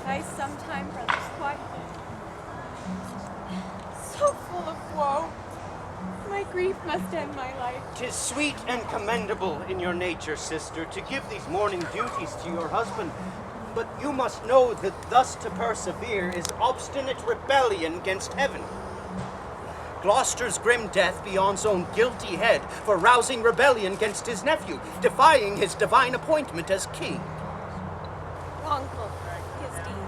thy sometime brother's wife. So full of woe, my grief must end my life. 'Tis sweet and commendable in your nature, sister, to give these mourning duties to your husband. But you must know that thus to persevere is obstinate rebellion against heaven. Gloucester's grim death be on's own guilty head for rousing rebellion against his nephew, defying his divine appointment as king. Wrongful his deed,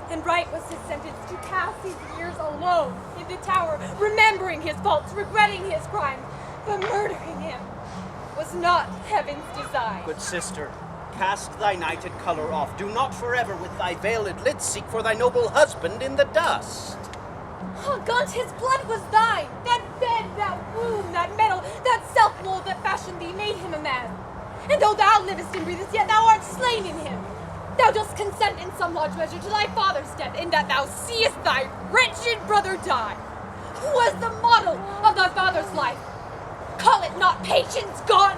and right was his sentence to pass his years alone in the tower, remembering his faults, regretting his crimes, but murdering him was not heaven's design. Good sister, cast thy nighted colour off. Do not forever with thy veiled lids seek for thy noble husband in the dust. Oh, Gaunt, his blood was thine. That bed, that womb, that metal, that self-mold that fashioned thee made him a man. And though thou livest and breathest, yet thou art slain in him. Thou dost consent in some large measure to thy father's death, in that thou seest thy wretched brother die, who was the model of thy father's life. Call it not patience, Gaunt.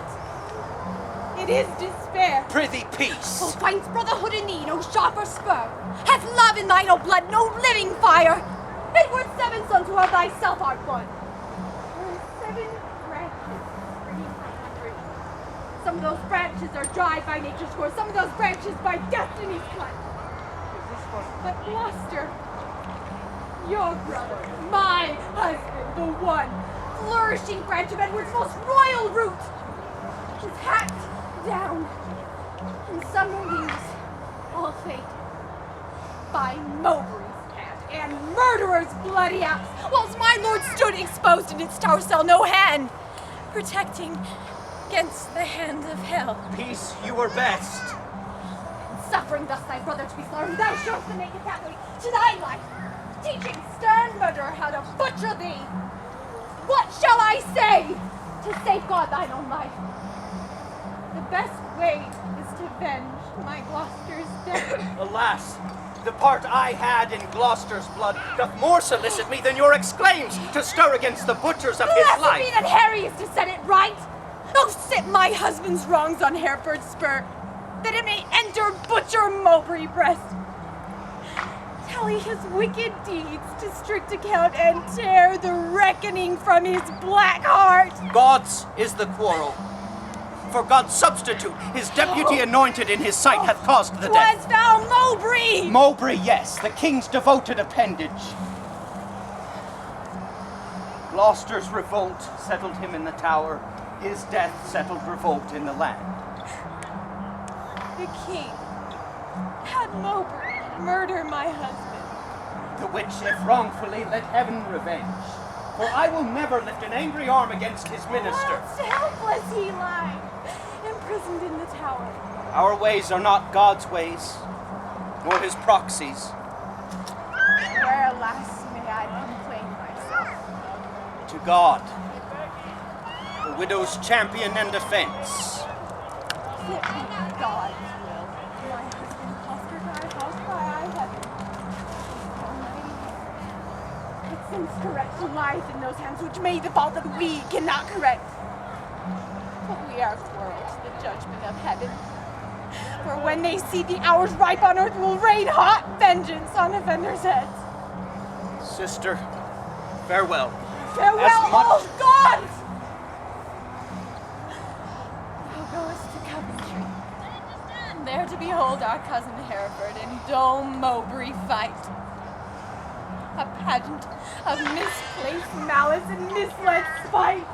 It is despair. Prithee, peace. Oh, finds brotherhood in thee no sharper spur. Hath love in thine own blood no living fire. It were 7 sons who of thyself art one. Were 7 branches springing from thy root. Some of those branches are dried by nature's course, some of those branches by destiny's cut. But Gloucester, your brother, my husband, the one, flourishing branch of Edward's most royal root, is hacked down in summer leaves, all fate, by Mowbray's and murderer's bloody axe, whilst my lord stood exposed in its tower cell, no hand protecting against the hand of hell. Peace, you were best. Suffering thus thy brother to be slaughtered, thou showest the naked pathway to thy life, teaching stern murderer how to butcher thee. What shall I say to safeguard thine own life? The best way is to avenge my Gloucester's death. Alas, the part I had in Gloucester's blood doth more solicit me than your exclaims to stir against the butchers of his Blessed life. be that Harry is to set it right. Oh, sit my husband's wrongs on Hereford's spur, that it may enter butcher Mowbray breast. Tally his wicked deeds to strict account and tear the reckoning from his black heart. God's is the quarrel. For God's substitute, his deputy anointed in his sight, hath caused the death. Twas foul Mowbray! Mowbray, yes, the king's devoted appendage. Gloucester's revolt settled him in the tower. His death settled revolt in the land. The king had Mowbray murder my husband. The which, if wrongfully, let heaven revenge. For I will never lift an angry arm against his minister. Whilst helpless he lies, imprisoned in the tower. Our ways are not God's ways, nor his proxies. Where, alas, may I complain myself? To God, the widow's champion and defense. If it be God's will, my husband Gloucester die house by I heaven. Almighty hand, it seems correct to life in those hands which made the fault that we cannot correct. But we are quarrel to the judgment of heaven. For when they see the hours ripe on earth, will rain hot vengeance on offenders' heads. Sister, farewell. Farewell, old gods! Thou goest to Coventry, there to behold our cousin Hereford and dull Mowbray fight. A pageant of misplaced malice and misled spite.